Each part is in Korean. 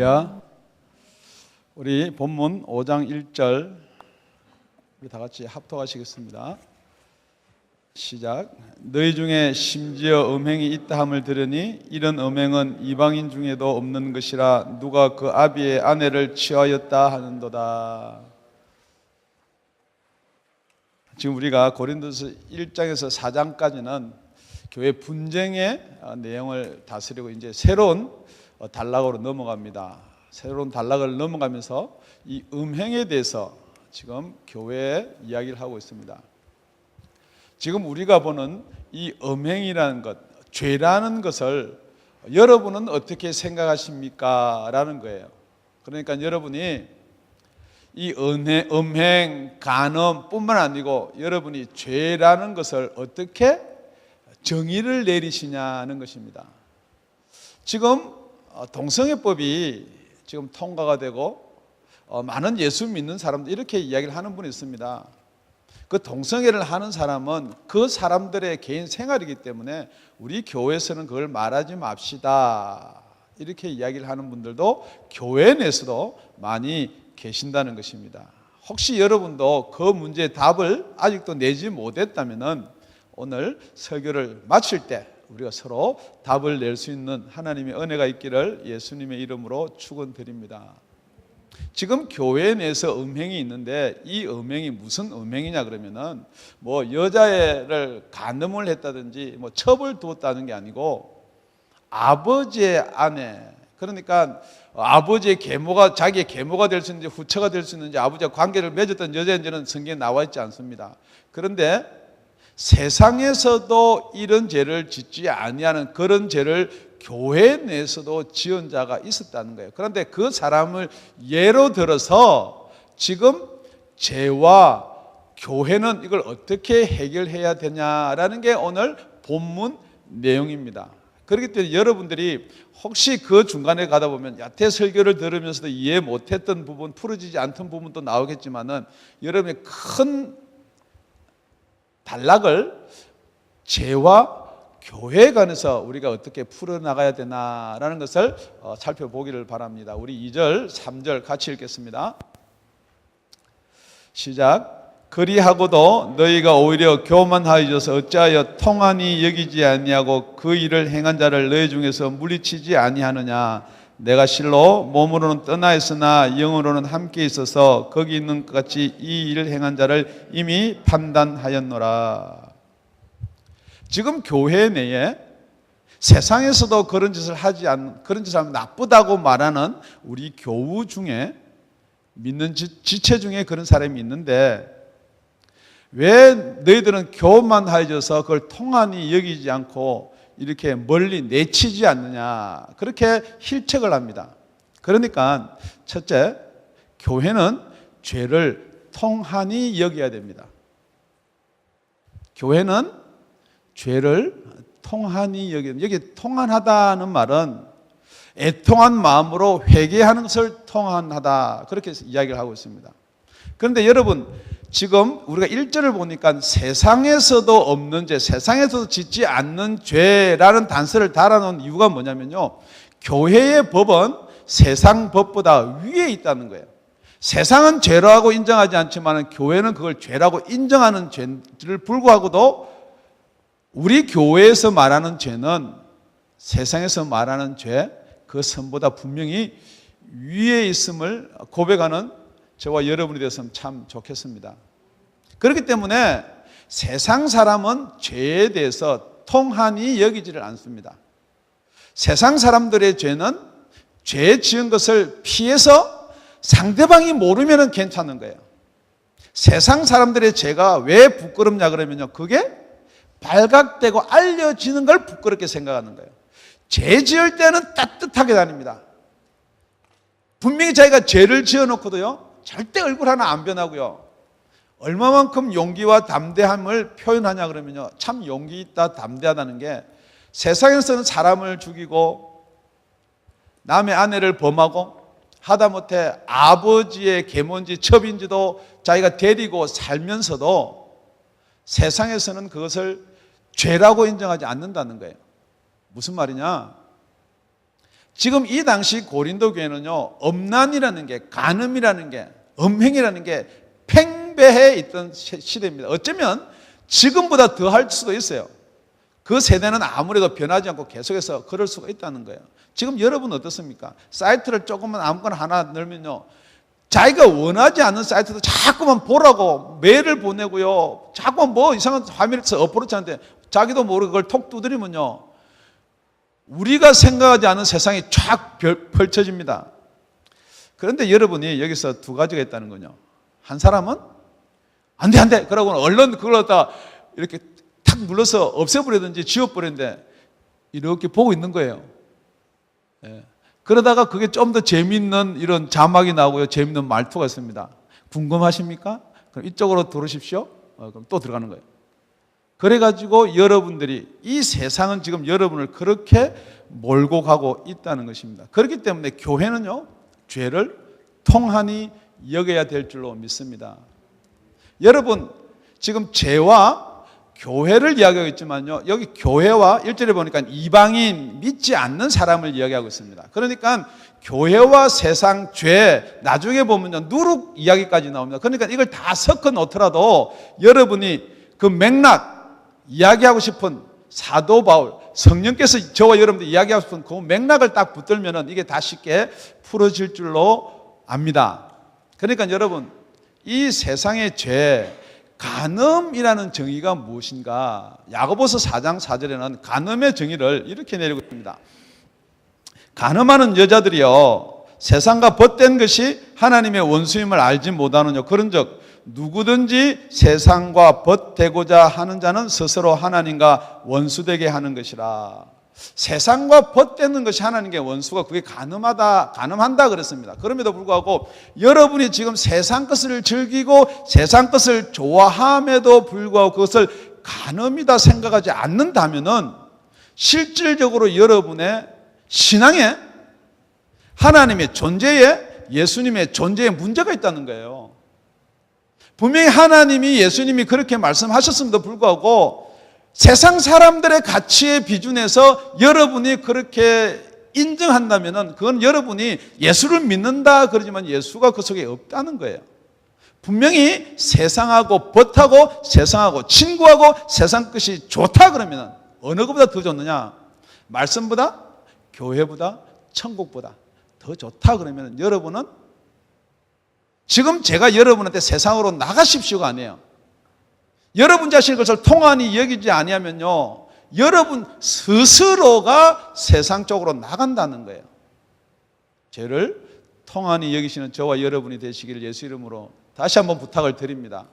할렐루야. 우리 본문 5장 1절 우리 다 같이 합독하시겠습니다. 시작. 너희 중에 심지어 음행이 있다함을 들으니 이런 음행은 이방인 중에도 없는 것이라 누가 그 아비의 아내를 취하였다 하는도다. 지금 우리가 고린도서 1장에서 4장까지는 교회 분쟁의 내용을 다스리고 이제 새로운 단락으로 넘어갑니다. 새로운 단락을 넘어가면서 이 음행에 대해서 지금 교회에 이야기를 하고 있습니다. 지금 우리가 보는 이 음행이라는 것, 죄라는 것을 여러분은 어떻게 생각하십니까? 라는 거예요. 그러니까 여러분이 이 음행, 간음뿐만 아니고 여러분이 죄라는 것을 어떻게 정의를 내리시냐는 것입니다. 지금 동성애법이 지금 통과가 되고 많은 예수 믿는 사람들 이렇게 이야기를 하는 분이 있습니다. 그 동성애를 하는 사람은 그 사람들의 개인 생활이기 때문에 우리 교회에서는 그걸 말하지 맙시다 이렇게 이야기를 하는 분들도 교회 내에서도 많이 계신다는 것입니다. 혹시 여러분도 그 문제의 답을 아직도 내지 못했다면 오늘 설교를 마칠 때 우리가 서로 답을 낼 수 있는 하나님의 은혜가 있기를 예수님의 이름으로 축원드립니다. 지금 교회 내에서 음행이 있는데 이 음행이 무슨 음행이냐 그러면은 뭐 여자를 간음을 했다든지 뭐 첩을 두었다는 게 아니고 아버지의 아내, 그러니까 아버지의 계모가 자기의 계모가 될 수 있는지 후처가 될 수 있는지 아버지와 관계를 맺었던 여자인지는 성경에 나와 있지 않습니다. 그런데 세상에서도 이런 죄를 짓지 아니하는 그런 죄를 교회 내에서도 지은 자가 있었다는 거예요. 그런데 그 사람을 예로 들어서 지금 죄와 교회는 이걸 어떻게 해결해야 되냐라는 게 오늘 본문 내용입니다. 그렇기 때문에 여러분들이 혹시 그 중간에 가다 보면 야태 설교를 들으면서도 이해 못했던 부분, 풀어지지 않던 부분도 나오겠지만은 여러분의 큰 단락을 죄와 교회에 관해서 우리가 어떻게 풀어나가야 되나라는 것을 살펴보기를 바랍니다. 우리 2절, 3절 같이 읽겠습니다. 시작. 그리하고도 너희가 오히려 교만하여져서 어찌하여 통한이 여기지 아니하고 그 일을 행한 자를 너희 중에서 물리치지 아니하느냐. 내가 실로 몸으로는 떠나 있으나 영으로는 함께 있어서 거기 있는 것 같이 이 일을 행한 자를 이미 판단하였노라. 지금 교회 내에 세상에서도 그런 짓을 하지 않는, 그런 짓을 하면 나쁘다고 말하는 우리 교우 중에 믿는 지체 중에 그런 사람이 있는데 왜 너희들은 교만하여져서 그걸 통한이 여기지 않고 이렇게 멀리 내치지 않느냐, 그렇게 힐책을 합니다. 그러니까 첫째, 교회는 죄를 통한이 여겨야 됩니다. 교회는 죄를 통한이 여겨야 됩니다. 여기 통한하다는 말은 애통한 마음으로 회개하는 것을 통한하다, 그렇게 이야기를 하고 있습니다. 그런데 여러분, 지금 우리가 1절을 보니까 세상에서도 없는 죄, 세상에서도 짓지 않는 죄라는 단서를 달아놓은 이유가 뭐냐면요, 교회의 법은 세상 법보다 위에 있다는 거예요. 세상은 죄라고 인정하지 않지만 교회는 그걸 죄라고 인정하는 죄를 불구하고도 우리 교회에서 말하는 죄는 세상에서 말하는 죄, 그 선보다 분명히 위에 있음을 고백하는 저와 여러분이 되었으면 참 좋겠습니다. 그렇기 때문에 세상 사람은 죄에 대해서 통한이 여기지를 않습니다. 세상 사람들의 죄는 죄 지은 것을 피해서 상대방이 모르면 괜찮은 거예요. 세상 사람들의 죄가 왜 부끄럽냐 그러면요, 그게 발각되고 알려지는 걸 부끄럽게 생각하는 거예요. 죄 지을 때는 따뜻하게 다닙니다. 분명히 자기가 죄를 지어놓고도요, 절대 얼굴 하나 안 변하고요. 얼마만큼 용기와 담대함을 표현하냐 그러면요, 참 용기 있다, 담대하다는 게 세상에서는 사람을 죽이고 남의 아내를 범하고 하다못해 아버지의 계모인지 첩인지도 자기가 데리고 살면서도 세상에서는 그것을 죄라고 인정하지 않는다는 거예요. 무슨 말이냐? 지금 이 당시 고린도 교회는요, 음란이라는 게, 간음이라는 게, 음행이라는 게 팽배해 있던 시대입니다. 어쩌면 지금보다 더 할 수도 있어요. 그 세대는 아무래도 변하지 않고 계속해서 그럴 수가 있다는 거예요. 지금 여러분 어떻습니까? 사이트를 조금만 아무거나 하나 넣으면요, 자기가 원하지 않는 사이트도 자꾸만 보라고 메일을 보내고요, 자꾸만 뭐 이상한 화면에서 어프로치 하는데 자기도 모르게 그걸 톡 두드리면요, 우리가 생각하지 않은 세상이 쫙 펼쳐집니다. 그런데 여러분이 여기서 두 가지가 있다는 거죠. 한 사람은 안 돼 그러고 얼른 그걸 갖다 이렇게 탁 눌러서 없애버리든지 지워버리는데 이렇게 보고 있는 거예요. 예. 그러다가 그게 좀 더 재밌는 이런 자막이 나오고요, 재밌는 말투가 있습니다. 궁금하십니까? 그럼 이쪽으로 들어오십시오. 그럼 또 들어가는 거예요. 그래가지고 여러분들이, 이 세상은 지금 여러분을 그렇게 몰고 가고 있다는 것입니다. 그렇기 때문에 교회는요, 죄를 통한히 여겨야 될 줄로 믿습니다. 여러분, 지금 죄와 교회를 이야기하고 있지만요, 여기 교회와 1절에 보니까 이방인, 믿지 않는 사람을 이야기하고 있습니다. 그러니까 교회와 세상, 죄, 나중에 보면요, 누룩 이야기까지 나옵니다. 그러니까 이걸 다 섞어 놓더라도 여러분이 그 맥락, 이야기하고 싶은 사도 바울, 성령께서 저와 여러분들 이야기하고 싶은 그 맥락을 딱 붙들면은 이게 다 쉽게 풀어질 줄로 압니다. 그러니까 여러분, 이 세상의 죄, 간음이라는 정의가 무엇인가? 야고보서 4장 4절에는 간음의 정의를 이렇게 내리고 있습니다. 간음하는 여자들이여, 세상과 벗된 것이 하나님의 원수임을 알지 못하느뇨. 그런즉 누구든지 세상과 벗되고자 하는 자는 스스로 하나님과 원수되게 하는 것이라. 세상과 벗되는 것이 하나님께 원수가, 그게 간음한다 그랬습니다. 그럼에도 불구하고 여러분이 지금 세상 것을 즐기고 세상 것을 좋아함에도 불구하고 그것을 간음이다 생각하지 않는다면은 실질적으로 여러분의 신앙에, 하나님의 존재에, 예수님의 존재에 문제가 있다는 거예요. 분명히 하나님이, 예수님이 그렇게 말씀하셨음에도 불구하고 세상 사람들의 가치의 비준에서 여러분이 그렇게 인정한다면 그건 여러분이 예수를 믿는다 그러지만 예수가 그 속에 없다는 거예요. 분명히 세상하고 벗하고 세상하고 친구하고 세상 것이 좋다 그러면 어느 것보다 더 좋느냐? 말씀보다, 교회보다, 천국보다 더 좋다 그러면 여러분은, 지금 제가 여러분한테 세상으로 나가십시오가 아니에요. 여러분 자신의 것을 통한히 여기지 아니하면요, 여러분 스스로가 세상 쪽으로 나간다는 거예요. 죄를 통한히 여기시는 저와 여러분이 되시기를 예수 이름으로 다시 한번 부탁을 드립니다.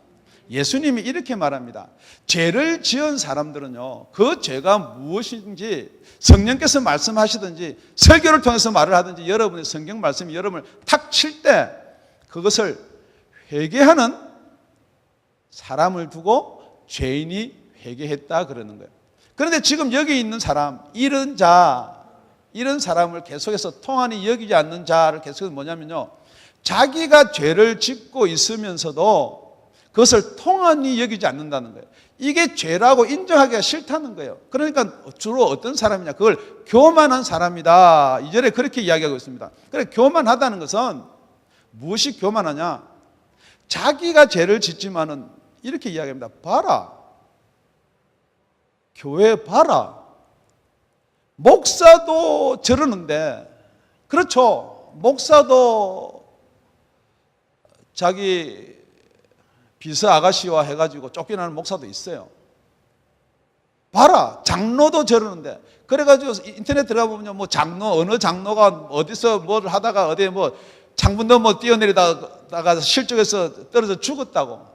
예수님이 이렇게 말합니다. 죄를 지은 사람들은요, 그 죄가 무엇인지 성령께서 말씀하시든지 설교를 통해서 말을 하든지 여러분의 성경 말씀이 여러분을 탁 칠 때 그것을 회개하는 사람을 두고 죄인이 회개했다 그러는 거예요. 그런데 지금 여기 있는 사람, 이런 사람을 계속해서 통한히 여기지 않는 자를 계속해서 뭐냐면요, 자기가 죄를 짓고 있으면서도 그것을 통한히 여기지 않는다는 거예요. 이게 죄라고 인정하기가 싫다는 거예요. 그러니까 주로 어떤 사람이냐, 그걸 교만한 사람이다, 이전에 그렇게 이야기하고 있습니다. 그래, 교만하다는 것은 무엇이 교만하냐? 자기가 죄를 짓지만은 이렇게 이야기합니다. 봐라, 교회 봐라, 목사도 저러는데, 그렇죠, 목사도 자기 비서 아가씨와 해가지고 쫓겨나는 목사도 있어요. 봐라, 장로도 저러는데. 그래가지고 인터넷 들어가 보면 뭐 어느 장로가 어디서 뭘 하다가 어디에 뭐 창문도 뭐 뛰어내리다가 실족해서 떨어져 죽었다고.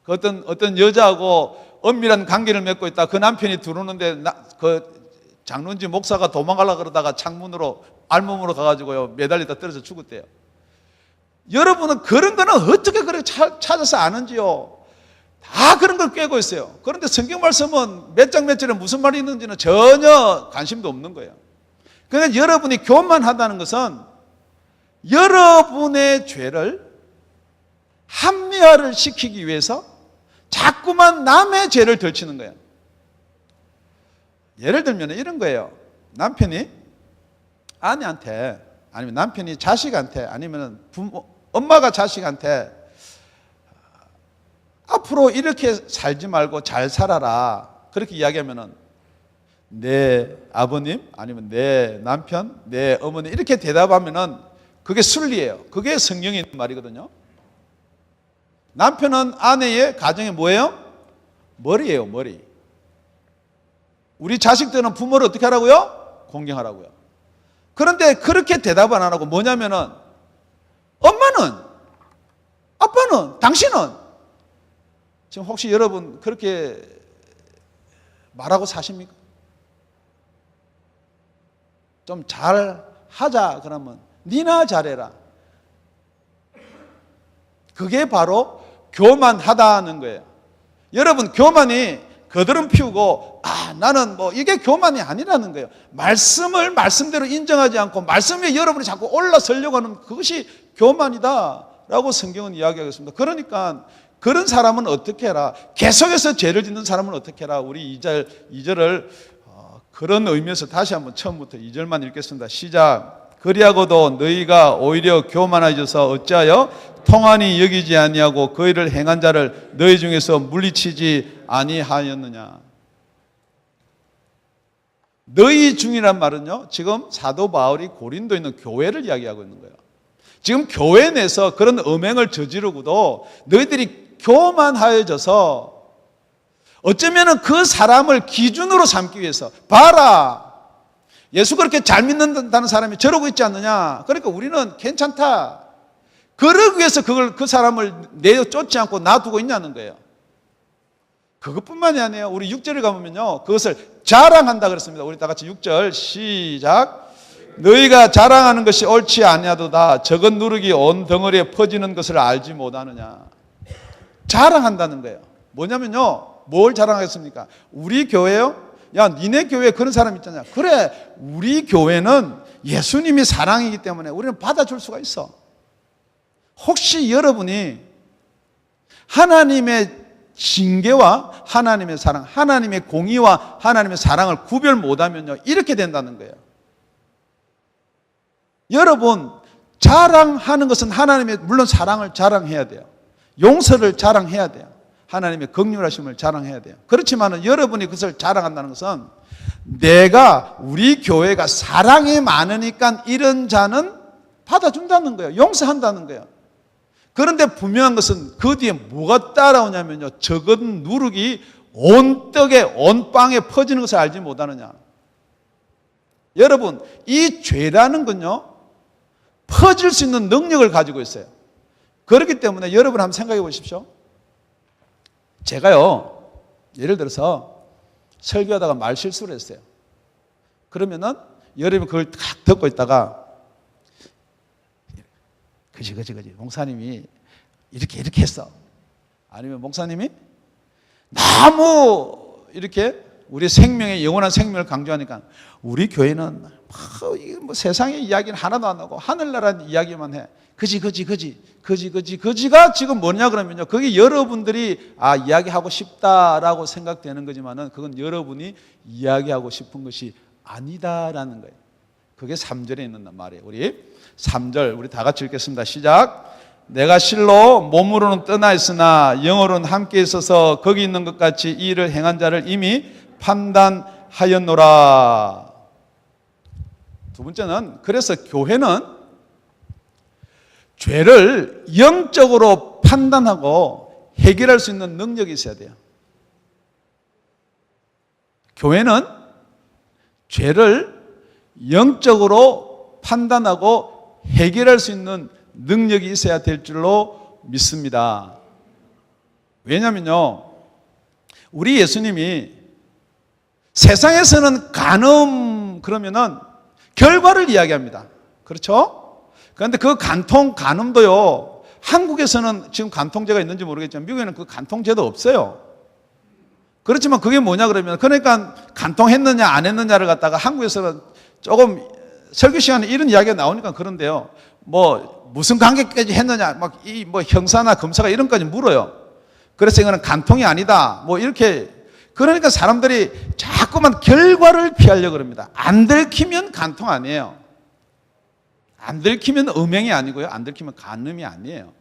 그 어떤 여자하고 은밀한 관계를 맺고 있다. 그 남편이 들어오는데 그 장로인지 목사가 도망가려고 그러다가 창문으로 알몸으로 가가지고요, 매달리다 떨어져 죽었대요. 여러분은 그런 거는 어떻게 그렇게 찾아서 아는지요? 다 그런 걸 꿰고 있어요. 그런데 성경 말씀은 몇 장 몇 절에 무슨 말이 있는지는 전혀 관심도 없는 거예요. 그러니까 여러분이 교만하다는 것은 여러분의 죄를 합리화를 시키기 위해서 자꾸만 남의 죄를 덜치는 거예요. 예를 들면 이런 거예요. 남편이 아내한테 아니면 남편이 자식한테 아니면 엄마가 자식한테 앞으로 이렇게 살지 말고 잘 살아라 그렇게 이야기하면은 내 아버님 아니면 내 남편 내 어머니 이렇게 대답하면은 그게 순리예요. 그게 성경에 있는 말이거든요. 남편은 아내의 가정의 뭐예요? 머리예요. 머리. 우리 자식들은 부모를 어떻게 하라고요? 공경하라고요. 그런데 그렇게 대답은 안 하고 뭐냐면은 엄마는 아빠는 당신은 지금 혹시 여러분 그렇게 말하고 사십니까? 좀 잘하자 그러면 니나 잘해라. 그게 바로 교만하다는 거예요. 여러분 교만이 거드름 피우고 나는 뭐 이게 교만이 아니라는 거예요. 말씀을 말씀대로 인정하지 않고 말씀 위에 여러분이 자꾸 올라서려고 하는 그것이 교만이다라고 성경은 이야기하겠습니다. 그러니까 그런 사람은 어떻게 해라? 계속해서 죄를 짓는 사람은 어떻게 해라? 우리 2절을 그런 의미에서 다시 한번 처음부터 2절만 읽겠습니다. 시작. 그리하고도 너희가 오히려 교만해져서 어찌하여 통한이 여기지 아니하고 그 일을 행한 자를 너희 중에서 물리치지 아니하였느냐. 너희 중이란 말은요, 지금 사도 바울이 고린도에 있는 교회를 이야기하고 있는 거예요. 지금 교회 내에서 그런 음행을 저지르고도 너희들이 교만하여져서 어쩌면 그 사람을 기준으로 삼기 위해서 봐라, 예수 그렇게 잘 믿는다는 사람이 저러고 있지 않느냐, 그러니까 우리는 괜찮다, 그러기 위해서 그 사람을 내쫓지 않고 놔두고 있냐는 거예요. 그것뿐만이 아니에요. 우리 6절에 가보면요, 그것을 자랑한다 그랬습니다. 우리 다 같이 6절 시작. 너희가 자랑하는 것이 옳지 아니하도다. 적은 누룩이 온 덩어리에 퍼지는 것을 알지 못하느냐. 자랑한다는 거예요. 뭐냐면요, 뭘 자랑하겠습니까? 우리 교회요? 야, 니네 교회에 그런 사람 있잖아. 그래, 우리 교회는 예수님이 사랑이기 때문에 우리는 받아줄 수가 있어. 혹시 여러분이 하나님의 징계와 하나님의 사랑, 하나님의 공의와 하나님의 사랑을 구별 못하면요, 이렇게 된다는 거예요. 여러분, 자랑하는 것은 하나님의 물론 사랑을 자랑해야 돼요. 용서를 자랑해야 돼요. 하나님의 긍휼하심을 자랑해야 돼요. 그렇지만 여러분이 그것을 자랑한다는 것은 내가, 우리 교회가 사랑이 많으니까 이런 자는 받아준다는 거예요. 용서한다는 거예요. 그런데 분명한 것은 그 뒤에 뭐가 따라오냐면요, 적은 누룩이 온 떡에 온 빵에 퍼지는 것을 알지 못하느냐. 여러분, 이 죄라는 건요, 퍼질 수 있는 능력을 가지고 있어요. 그렇기 때문에 여러분 한번 생각해 보십시오. 제가요, 예를 들어서 설교하다가 말 실수를 했어요. 그러면은 여러분이 그걸 탁 듣고 있다가 그지 목사님이 이렇게 했어. 아니면 목사님이 너무 이렇게 우리 생명의 영원한 생명을 강조하니까 우리 교회는 뭐 세상의 이야기는 하나도 안 하고 하늘나라 이야기만 해. 그지가 지금 뭐냐 그러면요, 그게 여러분들이 이야기하고 싶다라고 생각되는 거지만은 그건 여러분이 이야기하고 싶은 것이 아니다라는 거예요. 그게 3절에 있는 말이에요. 우리 3절 우리 다 같이 읽겠습니다. 시작. 내가 실로 몸으로는 떠나 있으나 영으로는 함께 있어서 거기 있는 것 같이 이 일을 행한 자를 이미 판단하였노라. 두 번째는, 그래서 교회는 죄를 영적으로 판단하고 해결할 수 있는 능력이 있어야 돼요. 교회는 죄를 영적으로 판단하고 해결할 수 있는 능력이 있어야 될 줄로 믿습니다. 왜냐면요, 우리 예수님이 세상에서는 간음 그러면은 결과를 이야기합니다. 그렇죠? 그런데 그 간음도요, 한국에서는 지금 간통죄가 있는지 모르겠지만 미국에는 그 간통죄도 없어요. 그렇지만 그게 뭐냐 그러면, 그러니까 간통했느냐 안 했느냐를 갖다가 한국에서는 조금 설교 시간에 이런 이야기가 나오니까 그런데요, 뭐 무슨 관계까지 했느냐, 막 이 뭐 형사나 검사가 이런 까지 물어요. 그래서 이거는 간통이 아니다, 뭐 이렇게. 그러니까 사람들이 자꾸만 결과를 피하려고 합니다. 안 들키면 간통 아니에요. 안 들키면 음행이 아니고요. 안 들키면 간음이 아니에요.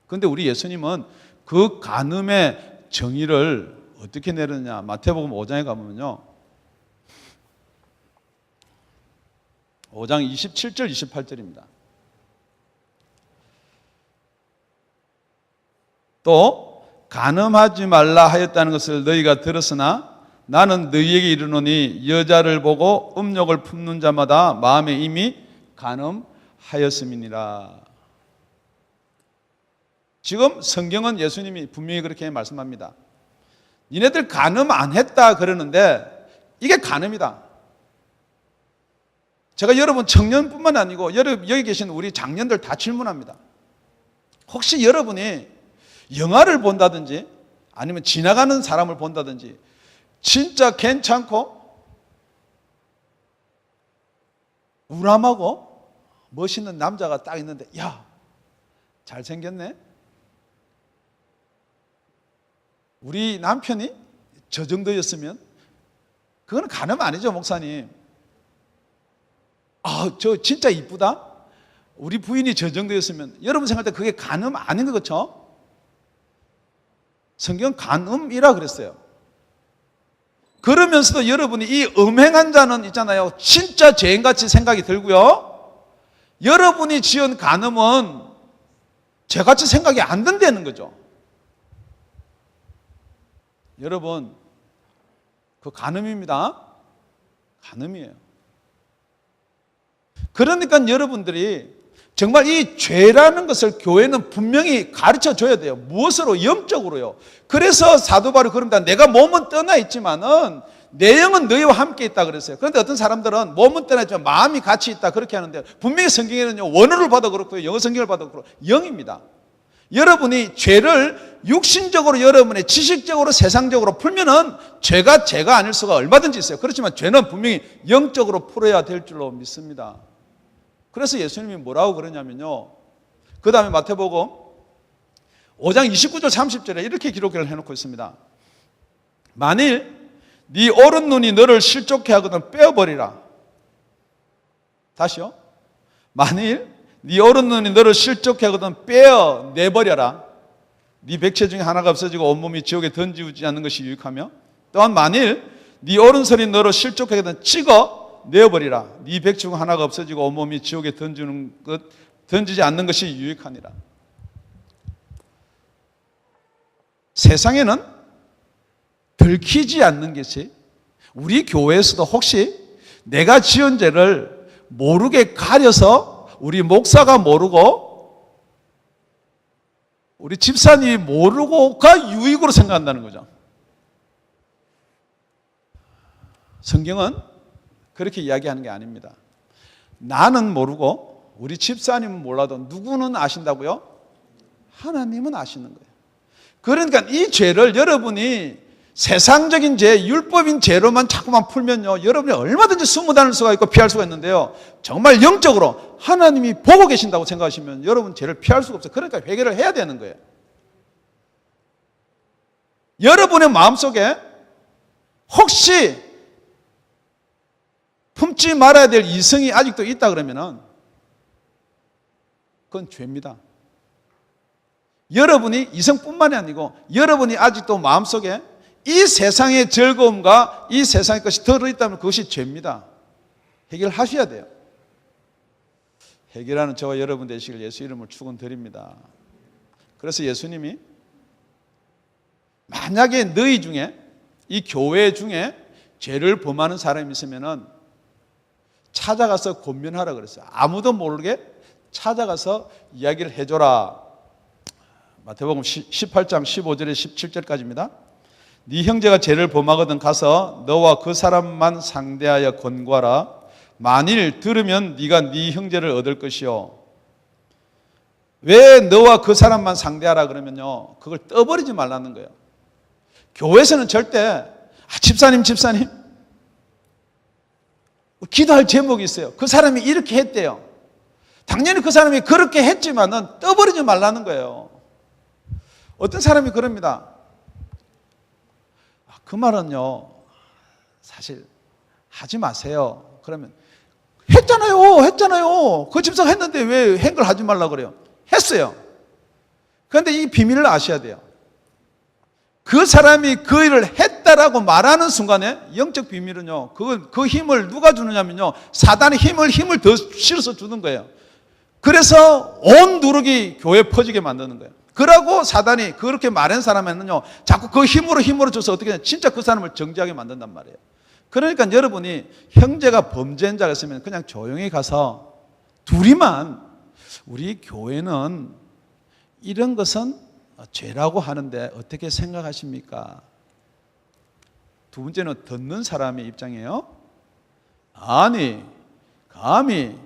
그런데 우리 예수님은 그 간음의 정의를 어떻게 내렸냐. 마태복음 5장에 가면요. 5장 27절 28절입니다. 또 간음하지 말라 하였다는 것을 너희가 들었으나 나는 너희에게 이르노니 여자를 보고 음욕을 품는 자마다 마음에 이미 간음하였음이니라. 지금 성경은 예수님이 분명히 그렇게 말씀합니다. 니네들 간음 안 했다 그러는데 이게 간음이다. 제가 여러분 청년뿐만 아니고 여기 계신 우리 장년들 다 질문합니다. 혹시 여러분이 영화를 본다든지 아니면 지나가는 사람을 본다든지 진짜 괜찮고 우람하고 멋있는 남자가 딱 있는데 야, 잘생겼네? 우리 남편이 저 정도였으면 그건 간음 아니죠, 목사님. 저 진짜 이쁘다? 우리 부인이 저 정도였으면 여러분 생각할 때 그게 간음 아닌 거 그렇죠? 성경 간음이라 그랬어요. 그러면서도 여러분이 이 음행한 자는 있잖아요. 진짜 죄인같이 생각이 들고요. 여러분이 지은 간음은 죄같이 생각이 안 든다는 거죠. 여러분, 그 간음입니다. 간음이에요. 그러니까 여러분들이 정말 이 죄라는 것을 교회는 분명히 가르쳐 줘야 돼요. 무엇으로? 영적으로요. 그래서 사도 바울이 그럽니다. 내가 몸은 떠나 있지만은 내 영은 너희와 함께 있다 그랬어요. 그런데 어떤 사람들은 몸은 떠나 있지만 마음이 같이 있다 그렇게 하는데 분명히 성경에는요, 원어를 봐도 그렇고요, 영어 성경을 봐도 그렇고 영입니다. 여러분이 죄를 육신적으로 여러분의 지식적으로 세상적으로 풀면은 죄가 아닐 수가 얼마든지 있어요. 그렇지만 죄는 분명히 영적으로 풀어야 될 줄로 믿습니다. 그래서 예수님이 뭐라고 그러냐면요, 그 다음에 마태복음 5장 29절 30절에 이렇게 기록을 해놓고 있습니다. 만일 네 오른 눈이 너를 실족해 하거든 빼어버리라. 다시요. 만일 네 오른 눈이 너를 실족해 하거든 빼어내버려라. 네 백체 중에 하나가 없어지고 온몸이 지옥에 던지지 않는 것이 유익하며, 또한 만일 네 오른손이 너를 실족해 하거든 찍어 내어버리라. 네 백체 중 하나가 없어지고 온몸이 지옥에 던지지 않는 것이 유익하니라. 세상에는 들키지 않는 것이, 우리 교회에서도 혹시 내가 지은 죄를 모르게 가려서 우리 목사가 모르고 우리 집사님이 모르고가 유익으로 생각한다는 거죠. 성경은 그렇게 이야기하는 게 아닙니다. 나는 모르고 우리 집사님은 몰라도 누구는 아신다고요? 하나님은 아시는 거예요. 그러니까 이 죄를 여러분이 세상적인 죄, 율법인 죄로만 자꾸만 풀면요, 여러분이 얼마든지 숨어 다닐 수가 있고 피할 수가 있는데요, 정말 영적으로 하나님이 보고 계신다고 생각하시면 여러분 죄를 피할 수가 없어요. 그러니까 회개를 해야 되는 거예요. 여러분의 마음속에 혹시 품지 말아야 될 이성이 아직도 있다 그러면은 그건 죄입니다. 여러분이 이성뿐만이 아니고 여러분이 아직도 마음속에 이 세상의 즐거움과 이 세상의 것이 들어있다면 그것이 죄입니다. 해결하셔야 돼요. 해결하는 저와 여러분 되시길 예수 이름으로 축원드립니다. 그래서 예수님이 만약에 너희 중에 이 교회 중에 죄를 범하는 사람이 있으면은 찾아가서 권면하라 그랬어요. 아무도 모르게 찾아가서 이야기를 해줘라. 마태복음 18장 15절에 17절까지입니다. 네 형제가 죄를 범하거든 가서 너와 그 사람만 상대하여 권고하라. 만일 들으면 네가 네 형제를 얻을 것이요. 왜 너와 그 사람만 상대하라 그러면요, 그걸 떠버리지 말라는 거예요. 교회에서는 절대 집사님 기도할 제목이 있어요. 그 사람이 이렇게 했대요. 당연히 그 사람이 그렇게 했지만은 떠버리지 말라는 거예요. 어떤 사람이 그럽니다. 그 말은요, 사실 하지 마세요. 그러면 했잖아요. 그 집사가 했는데 왜 행걸 하지 말라 그래요? 했어요. 그런데 이 비밀을 아셔야 돼요. 그 사람이 그 일을 했다라고 말하는 순간에 영적 비밀은요, 그 힘을 누가 주느냐면요, 사단의 힘을 더 실어서 주는 거예요. 그래서 온 누룩이 교회에 퍼지게 만드는 거예요. 그러고 사단이 그렇게 말한 사람에는요, 자꾸 그 힘으로 줘서 어떻게 하냐, 진짜 그 사람을 정죄하게 만든단 말이에요. 그러니까 여러분이 형제가 범죄한 자가 있으면 그냥 조용히 가서 둘이만, 우리 교회는 이런 것은 죄라고 하는데 어떻게 생각하십니까? 두 번째는 듣는 사람의 입장이에요. 아니, 감히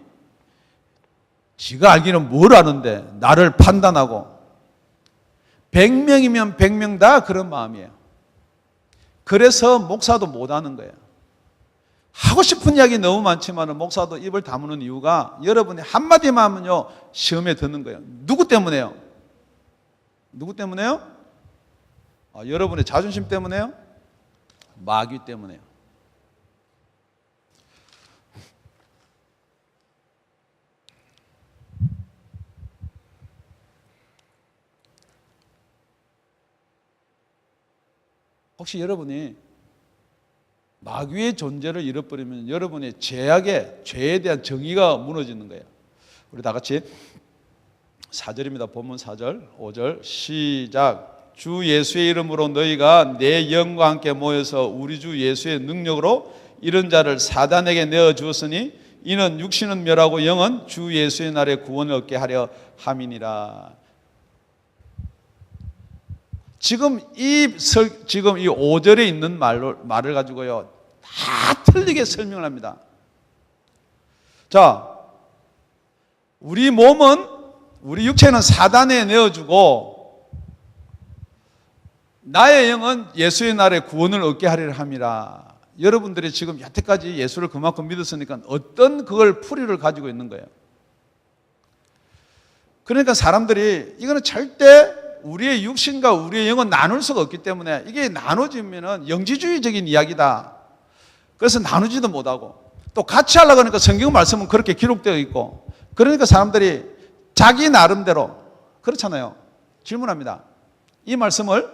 지가 알기는 뭘 아는데 나를 판단하고, 100명이면 100명 다 그런 마음이에요. 그래서 목사도 못하는 거예요. 하고 싶은 이야기 너무 많지만 목사도 입을 다무는 이유가, 여러분이 한마디만 하면요 시험에 드는 거예요. 누구 때문에요? 누구 때문에요? 여러분의 자존심 때문에요? 마귀 때문에요. 혹시 여러분이 마귀의 존재를 잃어버리면 여러분의 죄에 대한 정의가 무너지는 거예요. 우리 다 같이 4절입니다. 본문 4절, 5절 시작. 주 예수의 이름으로 너희가 내 영과 함께 모여서 우리 주 예수의 능력으로 이런 자를 사단에게 내어 주었으니 이는 육신은 멸하고 영은 주 예수의 날에 구원을 얻게 하려 함이니라. 지금 이 5절에 있는 말을 가지고요 다 틀리게 설명을 합니다. 자, 우리 육체는 사단에 내어주고 나의 영은 예수의 날에 구원을 얻게 하리라 함이라. 여러분들이 지금 여태까지 예수를 그만큼 믿었으니까 어떤 그걸 풀이를 가지고 있는 거예요. 그러니까 사람들이 이거는 절대 우리의 육신과 우리의 영은 나눌 수가 없기 때문에, 이게 나눠지면은 영지주의적인 이야기다. 그래서 나누지도 못하고, 또 같이 하려고 하니까 성경 말씀은 그렇게 기록되어 있고, 그러니까 사람들이 자기 나름대로, 그렇잖아요. 질문합니다. 이 말씀을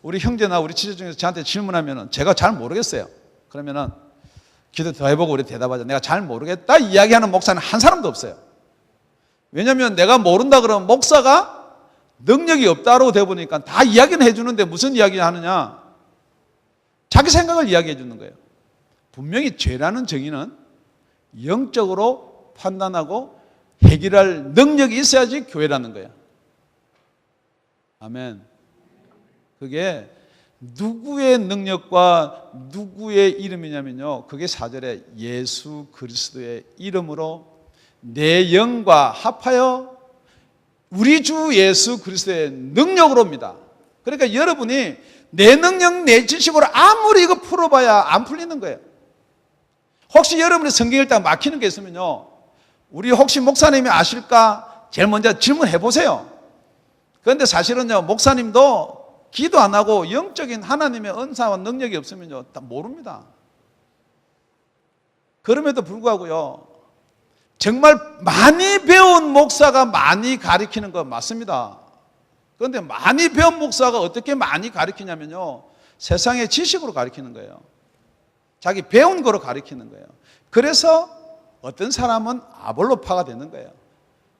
우리 형제나 우리 지체 중에서 저한테 질문하면은 제가 잘 모르겠어요. 그러면은 기도 더 해보고 우리 대답하자. 내가 잘 모르겠다 이야기하는 목사는 한 사람도 없어요. 왜냐하면 내가 모른다 그러면 목사가 능력이 없다고 되어보니까 다 이야기는 해주는데 무슨 이야기 하느냐? 자기 생각을 이야기해 주는 거예요. 분명히 죄라는 정의는 영적으로 판단하고 해결할 능력이 있어야지 교회라는 거예요. 아멘. 그게 누구의 능력과 누구의 이름이냐면요, 그게 4절에 예수 그리스도의 이름으로 내 영과 합하여 우리 주 예수 그리스도의 능력으로입니다. 그러니까 여러분이 내 능력, 내 지식으로 아무리 이거 풀어봐야 안 풀리는 거예요. 혹시 여러분이 성경 읽다가 막히는 게 있으면요, 우리 혹시 목사님이 아실까? 제일 먼저 질문해 보세요. 그런데 사실은요, 목사님도 기도 안 하고 영적인 하나님의 은사와 능력이 없으면요, 다 모릅니다. 그럼에도 불구하고요, 정말 많이 배운 목사가 많이 가르치는 거 맞습니다. 그런데 많이 배운 목사가 어떻게 많이 가르치냐면요, 세상의 지식으로 가르치는 거예요. 자기 배운 거로 가르치는 거예요. 그래서 어떤 사람은 아볼로파가 되는 거예요.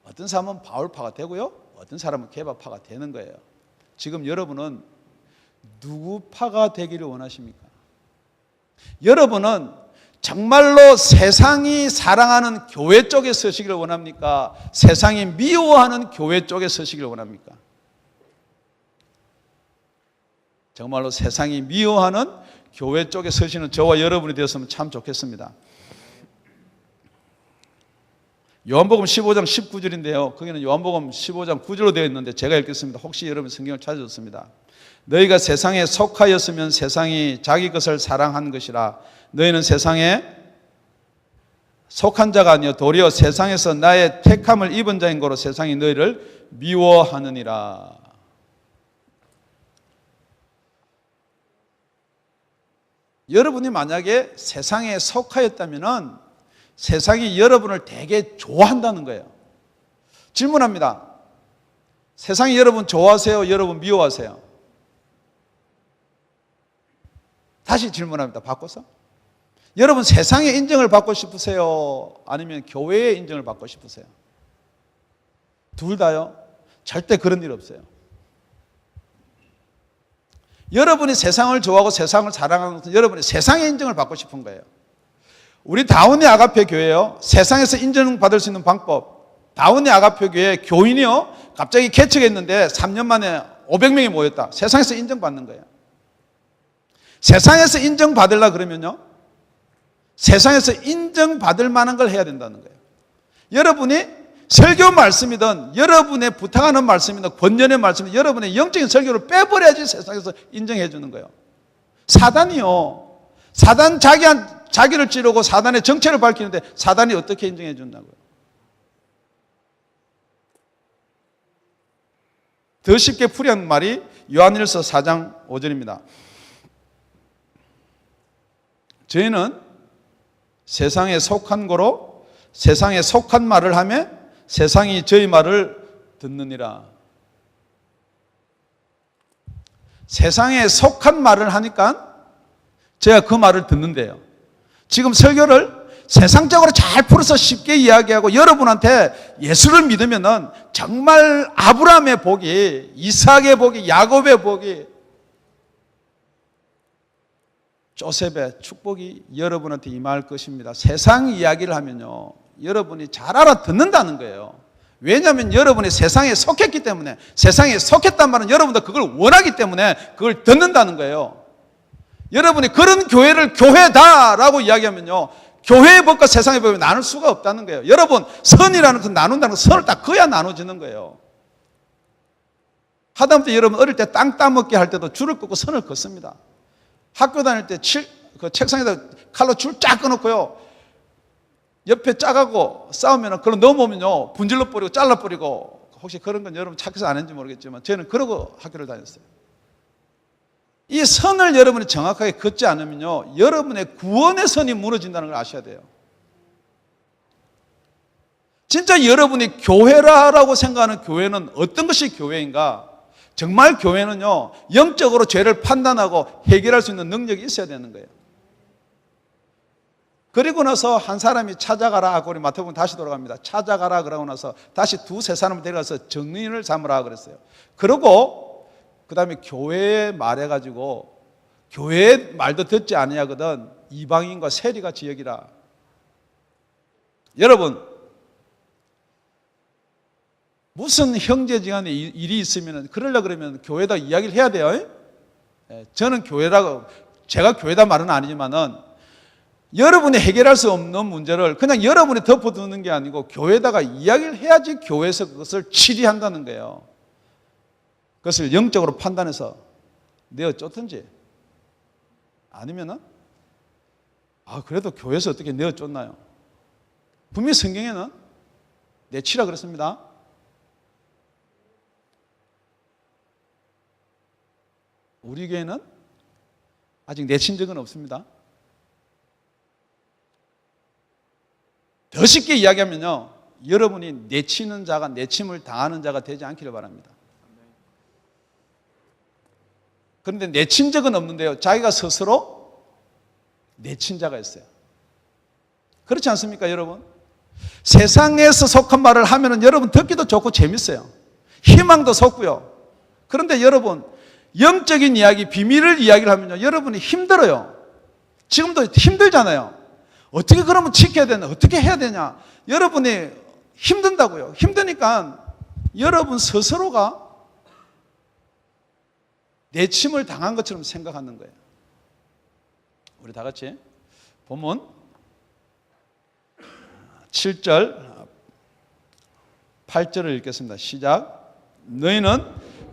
어떤 사람은 바울파가 되고요, 어떤 사람은 게바파가 되는 거예요. 지금 여러분은 누구 파가 되기를 원하십니까? 여러분은 정말로 세상이 사랑하는 교회 쪽에 서시기를 원합니까? 세상이 미워하는 교회 쪽에 서시기를 원합니까? 정말로 세상이 미워하는 교회 쪽에 서시는 저와 여러분이 되었으면 참 좋겠습니다. 요한복음 15장 19절인데요. 거기는 요한복음 15장 9절로 되어 있는데 제가 읽겠습니다. 혹시 여러분 성경을 찾아줬습니다. 너희가 세상에 속하였으면 세상이 자기 것을 사랑한 것이라. 너희는 세상에 속한 자가 아니요 도리어 세상에서 나의 택함을 입은 자인 거로 세상이 너희를 미워하느니라. 여러분이 만약에 세상에 속하였다면 세상이 여러분을 되게 좋아한다는 거예요. 질문합니다. 세상이 여러분 좋아하세요? 여러분 미워하세요? 다시 질문합니다. 바꿔서. 여러분 세상의 인정을 받고 싶으세요? 아니면 교회의 인정을 받고 싶으세요? 둘 다요? 절대 그런 일 없어요. 여러분이 세상을 좋아하고 세상을 사랑하는 것은 여러분이 세상의 인정을 받고 싶은 거예요. 우리 다운이 아가페 교회요, 세상에서 인정받을 수 있는 방법. 다운이 아가페 교회 교인이요, 갑자기 개척했는데 3년 만에 500명이 모였다. 세상에서 인정받는 거예요. 세상에서 인정받으려 그러면요, 세상에서 인정받을 만한 걸 해야 된다는 거예요. 여러분이 설교 말씀이든 여러분의 부탁하는 말씀이든 권면의 말씀이든 여러분의 영적인 설교를 빼버려야지 세상에서 인정해 주는 거예요. 사단이요, 사단 자기를 찌르고 사단의 정체를 밝히는데 사단이 어떻게 인정해 준다고요? 더 쉽게 풀이한 말이 요한일서 4장 5절입니다. 저희는 세상에 속한 거로 세상에 속한 말을 하며 세상이 저희 말을 듣느니라. 세상에 속한 말을 하니까 제가 그 말을 듣는데요. 지금 설교를 세상적으로 잘 풀어서 쉽게 이야기하고 여러분한테 예수를 믿으면은 정말 아브라함의 복이, 이삭의 복이, 야곱의 복이, 조셉의 축복이 여러분한테 임할 것입니다. 세상 이야기를 하면요, 여러분이 잘 알아듣는다는 거예요. 왜냐하면 여러분이 세상에 속했기 때문에, 세상에 속했단 말은 여러분도 그걸 원하기 때문에 그걸 듣는다는 거예요. 여러분이 그런 교회를 교회다라고 이야기하면요, 교회의 법과 세상의 법이 나눌 수가 없다는 거예요. 여러분, 선이라는 것은 나눈다는 건 선을 딱 그어야 나눠지는 거예요. 하다못해 여러분 어릴 때 땅 따먹기 할 때도 줄을 긋고 선을 긋습니다. 학교 다닐 때 그 책상에다 칼로 줄 쫙 끊어놓고요, 옆에 짜가고 싸우면 그걸 넘어오면요 분질러 버리고 잘라 버리고, 혹시 그런 건 여러분 착해서 안 했는지 모르겠지만 저는 그러고 학교를 다녔어요. 이 선을 여러분이 정확하게 긋지 않으면요, 여러분의 구원의 선이 무너진다는 걸 아셔야 돼요. 진짜 여러분이 교회라고 생각하는 교회는 어떤 것이 교회인가? 정말 교회는요, 영적으로 죄를 판단하고 해결할 수 있는 능력이 있어야 되는 거예요. 그리고 나서 한 사람이 찾아가라 하고, 우리 마태복음 다시 돌아갑니다. 찾아가라 그러고 나서 다시 두세 사람을 데려가서 증인을 삼으라 그랬어요. 그리고 그 다음에 교회에 말해가지고, 교회의 말도 듣지 아니하거든 이방인과 세리같이 여기라. 여러분, 무슨 형제지간에 일이 있으면 그러려고 그러면 교회에다 이야기를 해야 돼요. 저는 교회라고, 제가 교회다 말은 아니지만은 여러분이 해결할 수 없는 문제를 그냥 여러분이 덮어두는 게 아니고 교회에다가 이야기를 해야지 교회에서 그것을 치리한다는 거예요. 그것을 영적으로 판단해서 내어 쫓든지, 아니면은 그래도 교회에서 어떻게 내어 쫓나요? 분명히 성경에는 내치라 그랬습니다. 우리 교회는 아직 내친 적은 없습니다. 더 쉽게 이야기하면요, 여러분이 내치는 자가, 내침을 당하는 자가 되지 않기를 바랍니다. 그런데 내친 적은 없는데요, 자기가 스스로 내친 자가 있어요. 그렇지 않습니까, 여러분? 세상에서 속한 말을 하면은 여러분 듣기도 좋고 재밌어요. 희망도 솟고요. 그런데 여러분, 영적인 이야기, 비밀을 이야기를 하면요, 여러분이 힘들어요. 지금도 힘들잖아요. 어떻게 그러면 지켜야 되냐, 어떻게 해야 되냐, 여러분이 힘든다고요. 힘드니까 여러분 스스로가 내침을 당한 것처럼 생각하는 거예요. 우리 다 같이 본문 7절 8절을 읽겠습니다. 시작. 너희는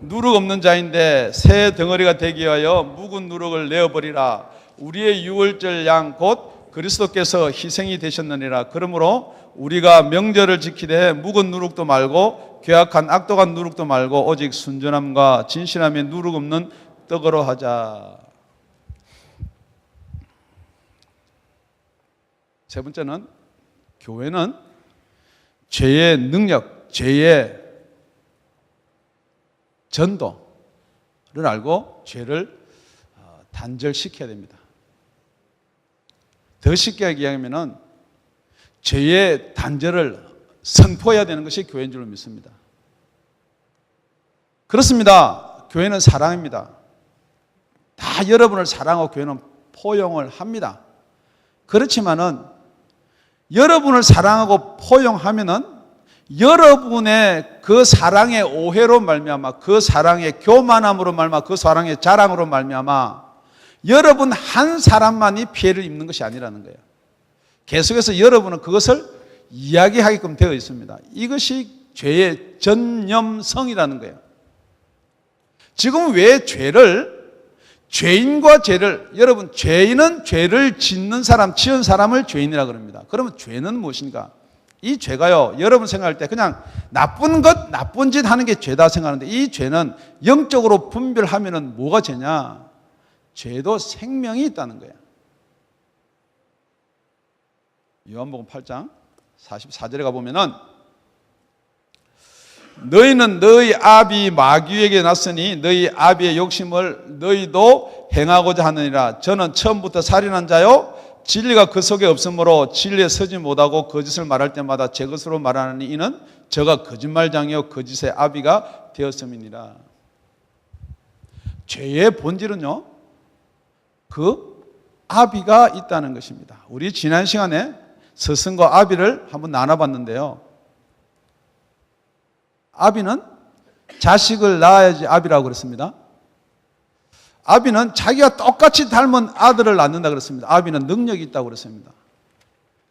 누룩 없는 자인데 새 덩어리가 되기 위하여 묵은 누룩을 내어버리라. 우리의 유월절 양 곧 그리스도께서 희생이 되셨느니라. 그러므로 우리가 명절을 지키되 묵은 누룩도 말고 괴악한 악독한 누룩도 말고 오직 순전함과 진실함에 누룩 없는 떡으로 하자. 세 번째는 교회는 죄의 능력, 죄의 전도를 알고 죄를 단절시켜야 됩니다. 더 쉽게 이야기하면 죄의 단절을 선포해야 되는 것이 교회인 줄 믿습니다. 그렇습니다. 교회는 사랑입니다. 다 여러분을 사랑하고 교회는 포용을 합니다. 그렇지만은 여러분을 사랑하고 포용하면은 여러분의 그 사랑의 오해로 말미암아, 그 사랑의 교만함으로 말미암아, 그 사랑의 자랑으로 말미암아 여러분 한 사람만이 피해를 입는 것이 아니라는 거예요. 계속해서 여러분은 그것을 이야기하게끔 되어 있습니다. 이것이 죄의 전념성이라는 거예요. 지금 왜 죄인과 죄를, 여러분 죄인은 죄를 짓는 사람, 지은 사람을 죄인이라고 합니다. 그러면 죄는 무엇인가? 이 죄가요, 여러분 생각할 때 그냥 나쁜 것, 나쁜 짓 하는 게 죄다 생각하는데 이 죄는 영적으로 분별하면 뭐가 죄냐? 죄도 생명이 있다는 거예요. 요한복음 8장 44절에 가보면은 너희는 너희 아비 마귀에게 났으니 너희 아비의 욕심을 너희도 행하고자 하느니라. 저는 처음부터 살인한 자요 진리가 그 속에 없으므로 진리에 서지 못하고 거짓을 말할 때마다 제 것으로 말하는 이는 저가 거짓말장이요 거짓의 아비가 되었음이니라. 죄의 본질은요 그 아비가 있다는 것입니다. 우리 지난 시간에 스승과 아비를 한번 나눠봤는데요, 아비는 자식을 낳아야지 아비라고 그랬습니다. 아비는 자기가 똑같이 닮은 아들을 낳는다 그랬습니다. 아비는 능력이 있다고 그랬습니다.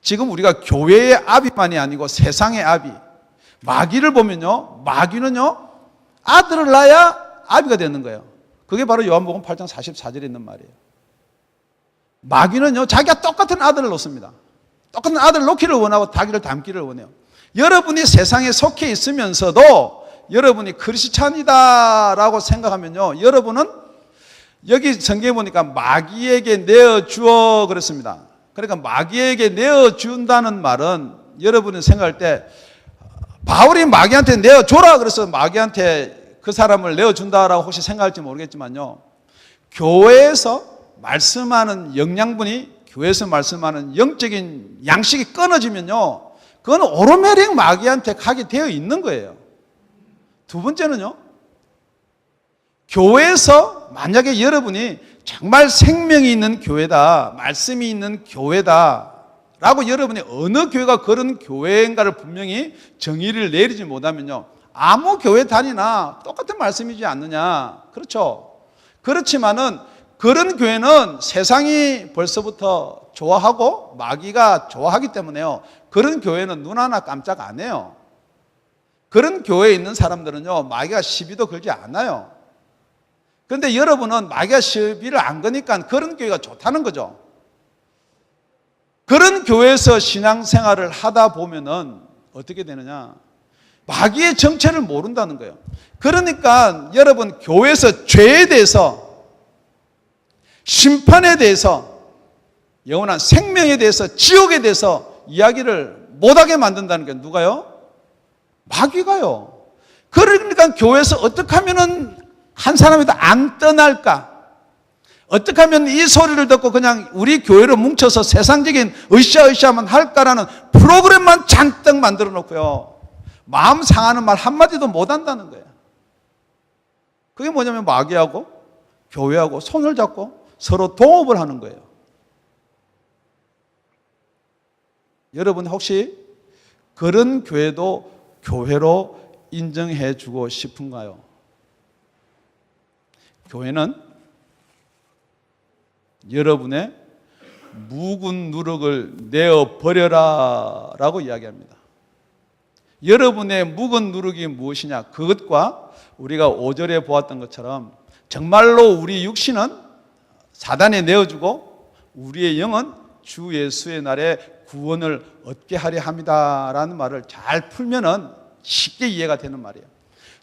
지금 우리가 교회의 아비만이 아니고 세상의 아비, 마귀를 보면요, 마귀는요 아들을 낳아야 아비가 되는 거예요. 그게 바로 요한복음 8장 44절에 있는 말이에요. 마귀는요 자기가 똑같은 아들을 놓습니다. 똑같은 아들을 놓기를 원하고 자기를 닮기를 원해요. 여러분이 세상에 속해 있으면서도 여러분이 크리스찬이다라고 생각하면요, 여러분은 여기 성경에 보니까 마귀에게 내어주어 그랬습니다. 그러니까 마귀에게 내어준다는 말은 여러분이 생각할 때 바울이 마귀한테 내어줘라 그래서 마귀한테 그 사람을 내어준다라고 혹시 생각할지 모르겠지만요, 교회에서 말씀하는 영양분이, 교회에서 말씀하는 영적인 양식이 끊어지면요 그건 오르메릭 마귀한테 가게 되어 있는 거예요. 두 번째는요, 교회에서 만약에 여러분이 정말 생명이 있는 교회다, 말씀이 있는 교회다 라고 여러분이 어느 교회가 그런 교회인가를 분명히 정의를 내리지 못하면요 아무 교회 다니나 똑같은 말씀이지 않느냐. 그렇죠. 그렇지만은 그런 교회는 세상이 벌써부터 좋아하고 마귀가 좋아하기 때문에요 그런 교회는 눈 하나 깜짝 안 해요. 그런 교회에 있는 사람들은요 마귀가 시비도 걸지 않아요. 그런데 여러분은 마귀가 시비를 안 거니까 그런 교회가 좋다는 거죠. 그런 교회에서 신앙생활을 하다 보면은 어떻게 되느냐, 마귀의 정체를 모른다는 거예요. 그러니까 여러분 교회에서 죄에 대해서, 심판에 대해서, 영원한 생명에 대해서, 지옥에 대해서 이야기를 못하게 만든다는 게 누가요? 마귀가요. 그러니까 교회에서 어떻게 하면은 한 사람이 더 안 떠날까? 어떻게 하면 이 소리를 듣고 그냥 우리 교회로 뭉쳐서 세상적인 으쌰으쌰만 할까라는 프로그램만 잔뜩 만들어 놓고요 마음 상하는 말 한마디도 못 한다는 거예요. 그게 뭐냐면 마귀하고 교회하고 손을 잡고 서로 동업을 하는 거예요. 여러분 혹시 그런 교회도 교회로 인정해 주고 싶은가요? 교회는 여러분의 묵은 누룩을 내어버려라 라고 이야기합니다. 여러분의 묵은 누룩이 무엇이냐, 그것과 우리가 5절에 보았던 것처럼 정말로 우리 육신은 사단에 내어주고 우리의 영은 주 예수의 날에 구원을 얻게 하려 합니다라는 말을 잘 풀면은 쉽게 이해가 되는 말이에요.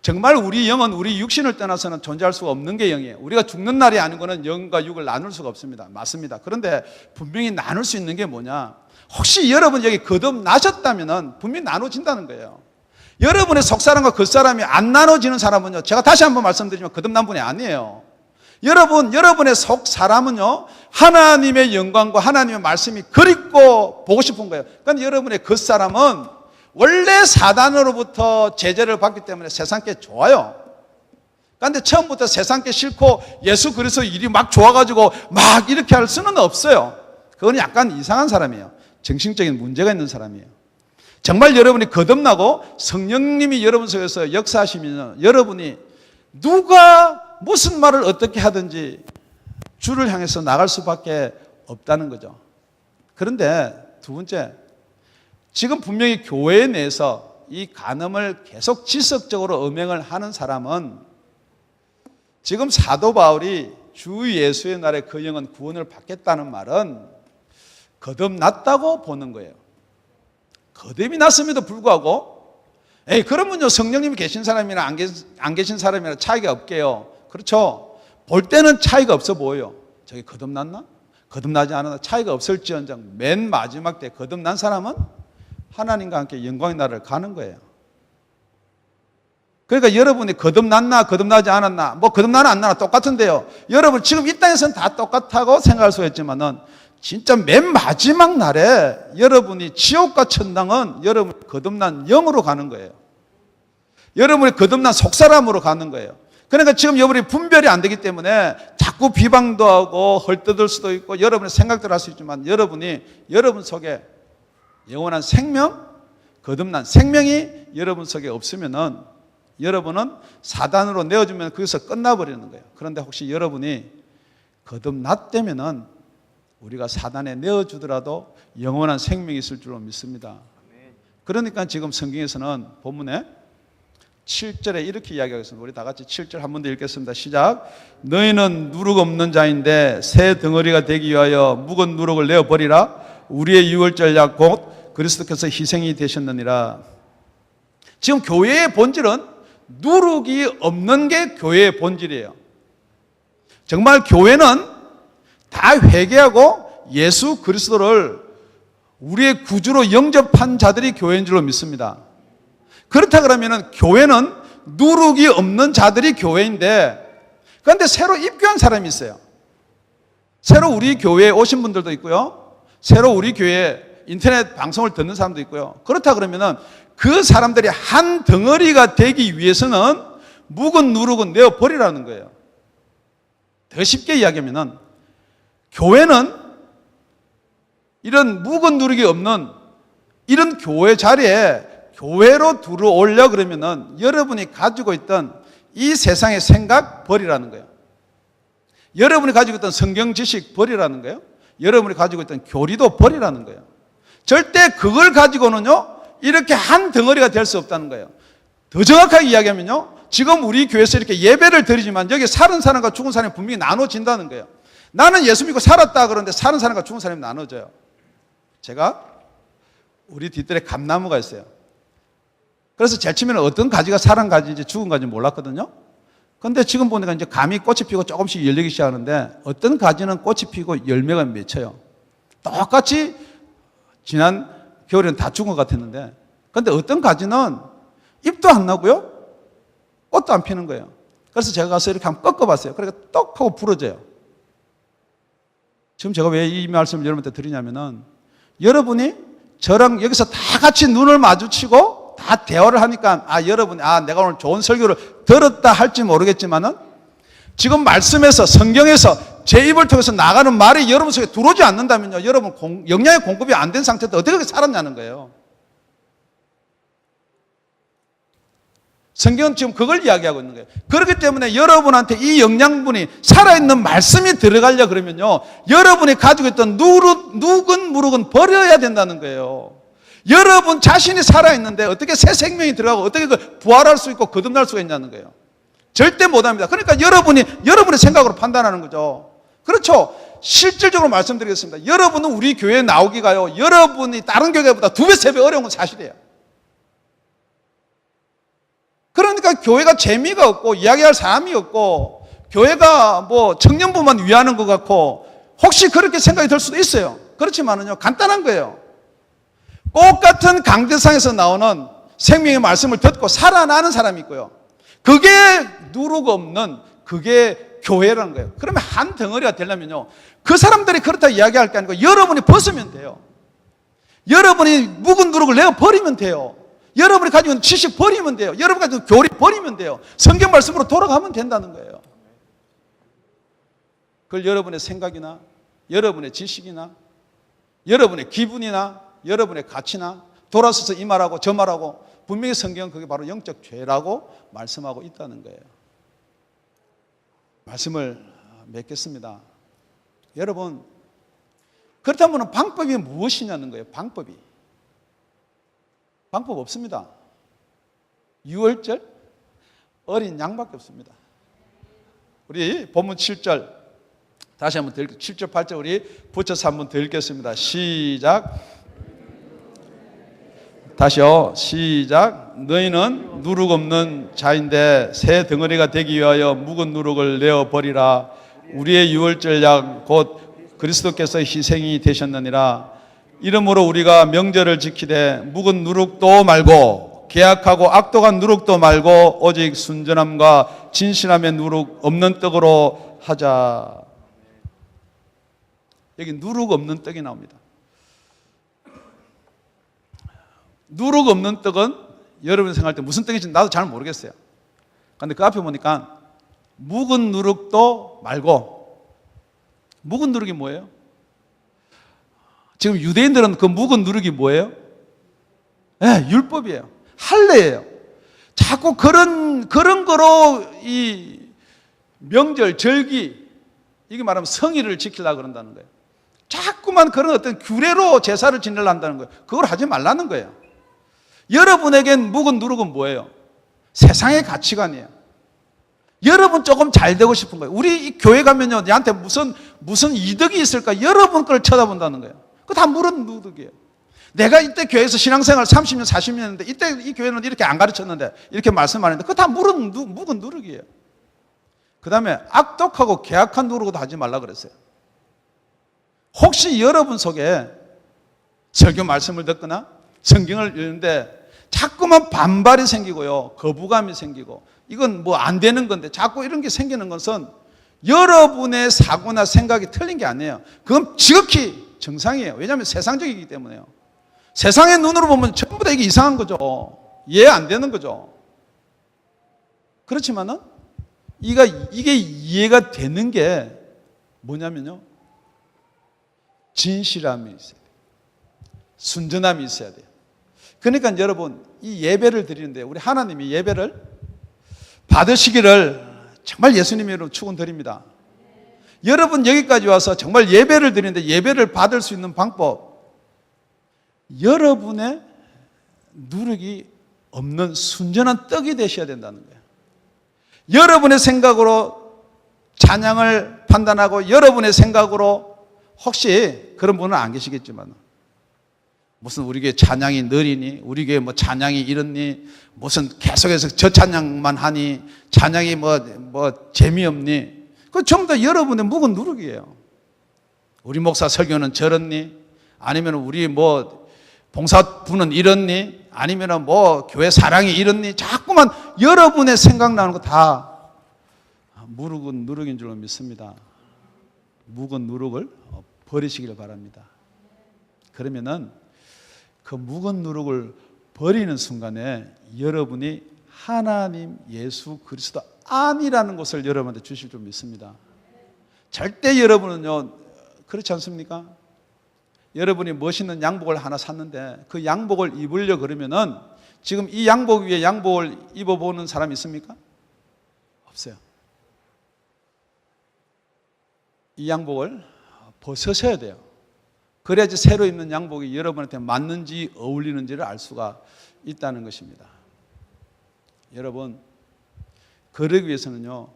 정말 우리 영은 우리 육신을 떠나서는 존재할 수가 없는 게 영이에요. 우리가 죽는 날이 아닌 거는 영과 육을 나눌 수가 없습니다. 맞습니다. 그런데 분명히 나눌 수 있는 게 뭐냐, 혹시 여러분 여기 거듭나셨다면 분명히 나눠진다는 거예요. 여러분의 속사람과 겉사람이 안 나눠지는 사람은요, 제가 다시 한번 말씀드리지만 거듭난 분이 아니에요. 여러분의 속사람은요, 하나님의 영광과 하나님의 말씀이 그립고 보고 싶은 거예요. 그러니까 여러분의 겉사람은 원래 사단으로부터 제재를 받기 때문에 세상께 좋아요. 그런데 처음부터 세상께 싫고 예수 그리스도 일이 막 좋아가지고 막 이렇게 할 수는 없어요. 그건 약간 이상한 사람이에요. 정신적인 문제가 있는 사람이에요. 정말 여러분이 거듭나고 성령님이 여러분 속에서 역사하시면 여러분이 누가 무슨 말을 어떻게 하든지 주를 향해서 나갈 수밖에 없다는 거죠. 그런데 두 번째, 지금 분명히 교회 내에서 이 간음을 계속 지속적으로 음행을 하는 사람은 지금 사도 바울이 주 예수의 날에 그 영은 구원을 받겠다는 말은 거듭났다고 보는 거예요. 거듭이 났음에도 불구하고 그러면요 성령님이 계신 사람이나 안 계신 사람이나 차이가 없게요. 그렇죠? 볼 때는 차이가 없어 보여요. 저기 거듭났나? 거듭나지 않았나? 차이가 없을지언정 맨 마지막 때 거듭난 사람은 하나님과 함께 영광의 나라를 가는 거예요. 그러니까 여러분이 거듭났나 거듭나지 않았나 뭐 거듭나나 안 나나 똑같은데요. 여러분 지금 이 땅에서는 다 똑같다고 생각할 수 있지만은 진짜 맨 마지막 날에 여러분이 지옥과 천당은 여러분이 거듭난 영으로 가는 거예요. 여러분이 거듭난 속사람으로 가는 거예요. 그러니까 지금 여러분이 분별이 안 되기 때문에 자꾸 비방도 하고 헐뜯을 수도 있고 여러분의 생각들을 할 수 있지만 여러분이 여러분 속에 영원한 생명, 거듭난 생명이 여러분 속에 없으면은 여러분은 사단으로 내어주면 거기서 끝나버리는 거예요. 그런데 혹시 여러분이 거듭났다면은 우리가 사단에 내어주더라도 영원한 생명이 있을 줄로 믿습니다. 그러니까 지금 성경에서는 본문에 7절에 이렇게 이야기하겠습니다. 우리 다 같이 7절 한 번 더 읽겠습니다. 시작. 너희는 누룩 없는 자인데 새 덩어리가 되기 위하여 묵은 누룩을 내어버리라. 우리의 유월절 약 곧 그리스도께서 희생이 되셨느니라. 지금 교회의 본질은 누룩이 없는 게 교회의 본질이에요. 정말 교회는 다 회개하고 예수 그리스도를 우리의 구주로 영접한 자들이 교회인 줄로 믿습니다. 그렇다 그러면 교회는 누룩이 없는 자들이 교회인데 그런데 새로 입교한 사람이 있어요. 새로 우리 교회에 오신 분들도 있고요. 새로 우리 교회에 인터넷 방송을 듣는 사람도 있고요. 그렇다 그러면 그 사람들이 한 덩어리가 되기 위해서는 묵은 누룩은 내어버리라는 거예요. 더 쉽게 이야기하면 교회는 이런 묵은 누룩이 없는 이런 교회 자리에 교회로 들어오려 그러면은 여러분이 가지고 있던 이 세상의 생각 버리라는 거예요. 여러분이 가지고 있던 성경 지식 버리라는 거예요. 여러분이 가지고 있던 교리도 버리라는 거예요. 절대 그걸 가지고는요 이렇게 한 덩어리가 될 수 없다는 거예요. 더 정확하게 이야기하면요 지금 우리 교회에서 이렇게 예배를 드리지만 여기 살은 사람과 죽은 사람이 분명히 나눠진다는 거예요. 나는 예수 믿고 살았다 그러는데 사는 사람과 죽은 사람이 나눠져요. 제가 우리 뒤뜰에 감나무가 있어요. 그래서 제일 처음에는 어떤 가지가 살은 가지인지 죽은 가지인지 몰랐거든요. 근데 지금 보니까 이제 감이 꽃이 피고 조금씩 열리기 시작하는데 어떤 가지는 꽃이 피고 열매가 맺혀요. 똑같이 지난 겨울에는 다 죽은 것 같았는데 근데 어떤 가지는 잎도 안 나고요. 꽃도 안 피는 거예요. 그래서 제가 가서 이렇게 한번 꺾어봤어요. 그러니까 떡 하고 부러져요. 지금 제가 왜 이 말씀을 여러분한테 드리냐면은 여러분이 저랑 여기서 다 같이 눈을 마주치고 다 대화를 하니까 여러분이 내가 오늘 좋은 설교를 들었다 할지 모르겠지만은 지금 말씀에서 성경에서 제 입을 통해서 나가는 말이 여러분 속에 들어오지 않는다면요 여러분 영양의 공급이 안 된 상태에서 어떻게 그렇게 살았냐는 거예요. 성경은 지금 그걸 이야기하고 있는 거예요. 그렇기 때문에 여러분한테 이 영양분이 살아있는 말씀이 들어가려 그러면요 여러분이 가지고 있던 누군 무룩은 버려야 된다는 거예요. 여러분 자신이 살아있는데 어떻게 새 생명이 들어가고 어떻게 부활할 수 있고 거듭날 수가 있냐는 거예요. 절대 못합니다. 그러니까 여러분의 생각으로 판단하는 거죠. 그렇죠. 실질적으로 말씀드리겠습니다. 여러분은 우리 교회에 나오기가요 여러분이 다른 교회보다 2배, 3배 어려운 건 사실이에요. 그러니까 교회가 재미가 없고 이야기할 사람이 없고 교회가 뭐 청년부만 위하는 것 같고 혹시 그렇게 생각이 들 수도 있어요. 그렇지만은요 간단한 거예요. 똑같은 강대상에서 나오는 생명의 말씀을 듣고 살아나는 사람이 있고요. 그게 누룩 없는 그게 교회라는 거예요. 그러면 한 덩어리가 되려면요, 그 사람들이 그렇다 이야기할 게 아니고 여러분이 벗으면 돼요. 여러분이 묵은 누룩을 내어 버리면 돼요. 여러분이 가지고 있는 지식 버리면 돼요. 여러분이 가지고 있는 교리 버리면 돼요. 성경 말씀으로 돌아가면 된다는 거예요. 그걸 여러분의 생각이나 여러분의 지식이나 여러분의 기분이나 여러분의 가치나 돌아서서 이 말하고 저 말하고, 분명히 성경은 그게 바로 영적 죄라고 말씀하고 있다는 거예요. 말씀을 맺겠습니다. 여러분, 그렇다면 방법이 무엇이냐는 거예요. 방법 없습니다. 유월절 어린 양밖에 없습니다. 우리 본문 7절 다시 한번 더 7절 8절 우리 붙여서 한번 더 읽겠습니다. 시작. 다시요. 시작. 너희는 누룩 없는 자인데 새 덩어리가 되기 위하여 묵은 누룩을 내어버리라. 우리의 유월절 약 곧 그리스도께서 희생이 되셨느니라. 이러므로 우리가 명절을 지키되 묵은 누룩도 말고 계약하고 악독한 누룩도 말고 오직 순전함과 진실함의 누룩 없는 떡으로 하자. 여기 누룩 없는 떡이 나옵니다. 누룩 없는 떡은 여러분이 생각할 때 무슨 떡인지 나도 잘 모르겠어요. 그런데 그 앞에 보니까 묵은 누룩도 말고, 묵은 누룩이 뭐예요? 지금 유대인들은 그 묵은 누룩이 뭐예요? 네, 율법이에요. 할례예요. 자꾸 그런 거로 이 명절, 절기, 이게 말하면 성의를 지키려고 그런다는 거예요. 자꾸만 그런 어떤 규례로 제사를 지내려 한다는 거예요. 그걸 하지 말라는 거예요. 여러분에겐 묵은 누룩은 뭐예요? 세상의 가치관이에요. 여러분 조금 잘 되고 싶은 거예요. 우리 이 교회 가면요, 얘한테 무슨 이득이 있을까? 여러분 걸 쳐다본다는 거예요. 그거 다 묵은 누룩이에요. 내가 이때 교회에서 신앙생활 30년, 40년 했는데 이때 이 교회는 이렇게 안 가르쳤는데 이렇게 말씀 안 했는데 그거 다 묵은 누룩이에요. 그 다음에 악독하고 계약한 누룩도 하지 말라 그랬어요. 혹시 여러분 속에 설교 말씀을 듣거나 성경을 읽는데 자꾸만 반발이 생기고요, 거부감이 생기고, 이건 뭐 안 되는 건데 자꾸 이런 게 생기는 것은 여러분의 사고나 생각이 틀린 게 아니에요. 그건 지극히 정상이에요. 왜냐하면 세상적이기 때문에요. 세상의 눈으로 보면 전부 다 이게 이상한 거죠. 이해 안 되는 거죠. 그렇지만은 이게 이해가 되는 게 뭐냐면요, 진실함이 있어야 돼요. 순전함이 있어야 돼요. 그러니까 여러분, 이 예배를 드리는데 우리 하나님이 예배를 받으시기를 정말 예수님의 이름으로 축원드립니다. 여러분 여기까지 와서 정말 예배를 드리는데 예배를 받을 수 있는 방법, 여러분의 누룩이 없는 순전한 떡이 되셔야 된다는 거예요. 여러분의 생각으로 찬양을 판단하고 여러분의 생각으로, 혹시 그런 분은 안 계시겠지만 무슨 우리 교회 찬양이 느리니, 우리 교회 뭐 찬양이 이렇니, 무슨 계속해서 저 찬양만 하니, 찬양이 뭐 재미없니, 그거 전부 다 여러분의 묵은 누룩이에요. 우리 목사 설교는 저렇니, 아니면 우리 뭐 봉사부는 이렇니, 아니면 뭐 교회 사랑이 이렇니, 자꾸만 여러분의 생각나는 거 다 묵은 누룩인 줄로 믿습니다. 묵은 누룩을 버리시길 바랍니다. 그러면은 그 묵은 누룩을 버리는 순간에 여러분이 하나님 예수 그리스도 안이라는 것을 여러분한테 주실 줄 믿습니다. 절대 여러분은요, 그렇지 않습니까? 여러분이 멋있는 양복을 하나 샀는데 그 양복을 입으려 그러면은 지금 이 양복 위에 양복을 입어보는 사람이 있습니까? 없어요. 이 양복을 벗으셔야 돼요. 그래야지 새로 입는 양복이 여러분한테 맞는지 어울리는지를 알 수가 있다는 것입니다. 여러분, 그러기 위해서는요,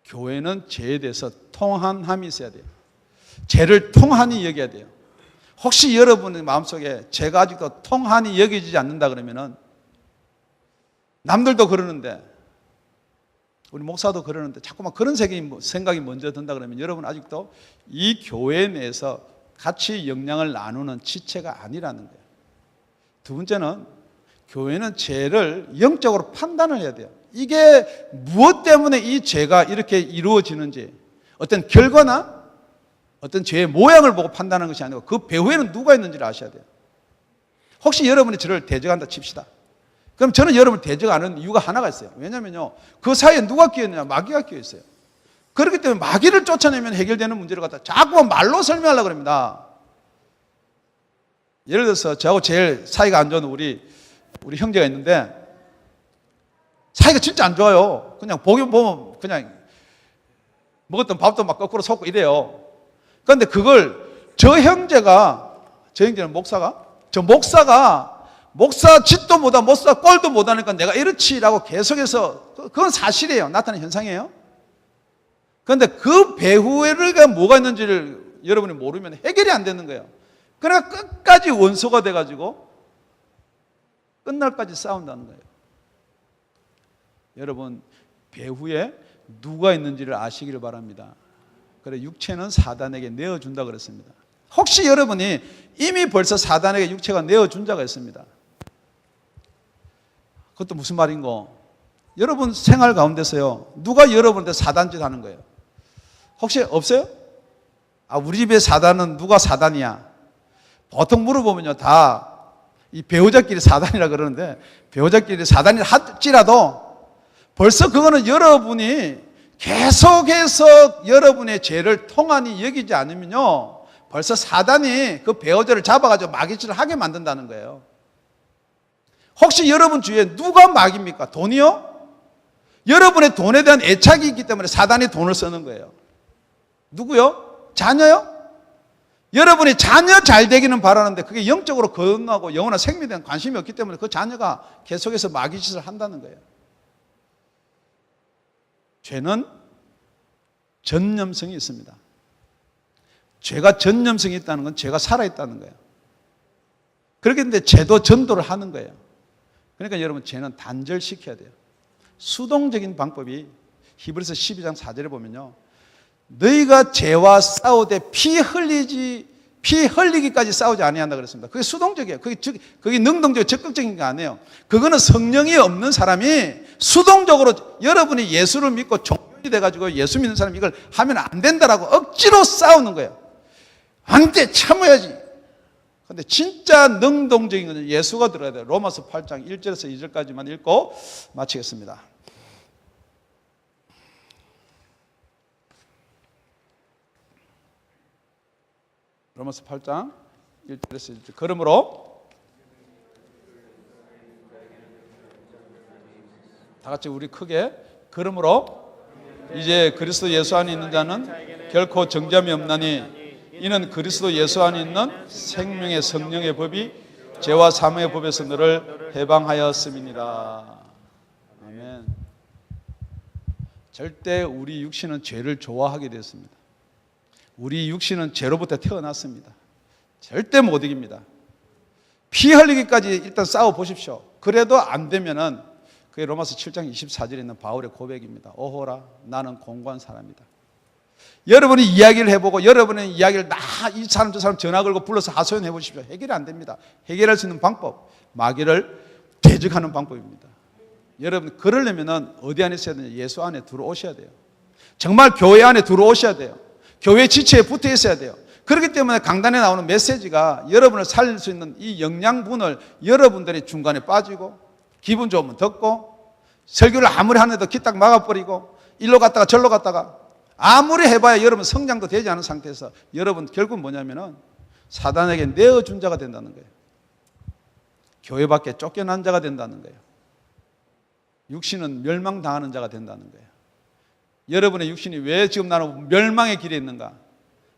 교회는 죄에 대해서 통한함이 있어야 돼요. 죄를 통한히 여겨야 돼요. 혹시 여러분의 마음속에 죄가 아직도 통한히 여겨지지 않는다 그러면은, 남들도 그러는데 우리 목사도 그러는데 자꾸만 그런 생각이 먼저 든다 그러면 여러분 아직도 이 교회 내에서 같이 영향을 나누는 지체가 아니라는 거예요. 두 번째는 교회는 죄를 영적으로 판단을 해야 돼요. 이게 무엇 때문에 이 죄가 이렇게 이루어지는지 어떤 결과나 어떤 죄의 모양을 보고 판단하는 것이 아니고 그 배후에는 누가 있는지를 아셔야 돼요. 혹시 여러분이 저를 대적한다 칩시다. 그럼 저는 여러분을 대적하는 이유가 하나가 있어요. 왜냐면요, 그 사이에 누가 끼어 있느냐? 마귀가 끼어 있어요. 그렇기 때문에 마귀를 쫓아내면 해결되는 문제를 갖다 자꾸 말로 설명하려고 합니다. 예를 들어서 저하고 제일 사이가 안 좋은 우리 형제가 있는데 사이가 진짜 안 좋아요. 그냥 보면 그냥 먹었던 밥도 막 거꾸로 섞고 이래요. 그런데 그걸 저 형제는 목사가 목사 짓도 못하고 목사 꼴도 못하니까 내가 이렇지라고 계속해서 그건 사실이에요. 나타나는 현상이에요. 그런데 그 배후에가 뭐가 있는지를 여러분이 모르면 해결이 안 되는 거예요. 그러니까 끝까지 원수가 돼가지고 끝날까지 싸운다는 거예요. 여러분, 배후에 누가 있는지를 아시기를 바랍니다. 그래, 육체는 사단에게 내어준다 그랬습니다. 혹시 여러분이 이미 벌써 사단에게 육체가 내어준 자가 있습니다. 그것도 무슨 말인고? 여러분 생활 가운데서요, 누가 여러분한테 사단짓 하는 거예요? 혹시 없어요? 우리 집에 사단은 누가 사단이야? 보통 물어보면요, 다 이 배우자끼리 사단이라 그러는데, 배우자끼리 사단이라 할지라도 벌써 그거는 여러분이 계속해서 여러분의 죄를 통한이 여기지 않으면요, 벌써 사단이 그 배우자를 잡아가지고 마귀질을 하게 만든다는 거예요. 혹시 여러분 주위에 누가 마귀입니까? 돈이요? 여러분의 돈에 대한 애착이 있기 때문에 사단이 돈을 쓰는 거예요. 누구요? 자녀요? 여러분이 자녀 잘 되기는 바라는데 그게 영적으로 건강하고 영원한 생명에 대한 관심이 없기 때문에 그 자녀가 계속해서 마귀짓을 한다는 거예요. 죄는 전념성이 있습니다. 죄가 전념성이 있다는 건 죄가 살아있다는 거예요. 그렇기 때문에 죄도 전도를 하는 거예요. 그러니까 여러분, 죄는 단절시켜야 돼요. 수동적인 방법이 히브리서 12장 4절에 보면요, 너희가 죄와 싸우되 피 흘리기까지 싸우지 아니한다 그랬습니다. 그게 수동적이에요. 그게 능동적이고 적극적인 게 아니에요. 그거는 성령이 없는 사람이 수동적으로 여러분이 예수를 믿고 종교인이 돼가지고 예수 믿는 사람이 이걸 하면 안 된다라고 억지로 싸우는 거예요. 안 돼, 참아야지. 근데 진짜 능동적인 건 예수가 들어야 돼요. 로마서 8장 1절에서 2절까지만 읽고 마치겠습니다. 로마서 8장 1절에서 2절. 그러므로 다 같이 우리 크게, 그러므로 이제 그리스도 예수 안에 있는 자는 결코 정죄함이 없나니 이는 그리스도 예수 안에 있는 생명의 성령의 법이 죄와 사망의 법에서 너를 해방하였음이니라. 아멘. 절대 우리 육신은 죄를 좋아하게 되었습니다. 우리 육신은 죄로부터 태어났습니다. 절대 못 이깁니다. 피 흘리기까지 일단 싸워 보십시오. 그래도 안 되면은 그게 로마서 7장 24절에 있는 바울의 고백입니다. 오호라, 나는 공고한 사람이다. 여러분이 이야기를 해보고 여러분의 이야기를 이 사람 저 사람 전화 걸고 불러서 하소연해 보십시오. 해결이 안 됩니다. 해결할 수 있는 방법, 마귀를 대적하는 방법입니다. 여러분, 그러려면 어디 안에 있어야 되냐? 예수 안에 들어오셔야 돼요. 정말 교회 안에 들어오셔야 돼요. 교회 지체에 붙어 있어야 돼요. 그렇기 때문에 강단에 나오는 메시지가 여러분을 살릴 수 있는 이 영양분을 여러분들이 중간에 빠지고 기분 좋으면 듣고 설교를 아무리 하는데도 귀 딱 막아버리고 일로 갔다가 절로 갔다가 아무리 해봐야 여러분 성장도 되지 않은 상태에서 여러분 결국 뭐냐면은 사단에게 내어준 자가 된다는 거예요. 교회 밖에 쫓겨난 자가 된다는 거예요. 육신은 멸망당하는 자가 된다는 거예요. 여러분의 육신이 왜 지금 나는 멸망의 길에 있는가?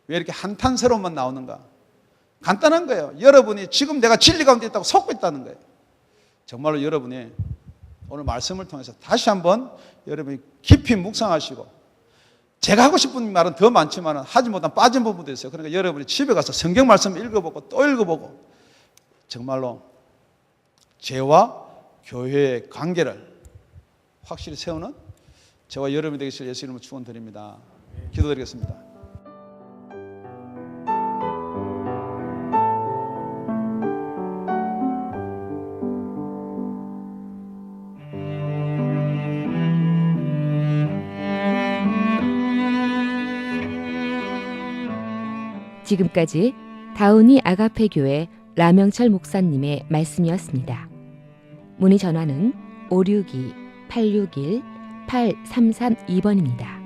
왜 이렇게 한탄스러움만 나오는가? 간단한 거예요. 여러분이 지금 내가 진리 가운데 있다고 속고 있다는 거예요. 정말로 여러분이 오늘 말씀을 통해서 다시 한번 여러분이 깊이 묵상하시고, 제가 하고 싶은 말은 더 많지만 하지 못한 빠진 부분도 있어요. 그러니까 여러분이 집에 가서 성경 말씀 읽어보고 또 읽어보고 정말로 죄와 교회의 관계를 확실히 세우는 저와 여러분이 되기를 예수 이름으로 축원드립니다. 기도드리겠습니다. 지금까지 다운이 아가페 교회 라명철 목사님의 말씀이었습니다. 문의 전화는 562-861-8332번입니다.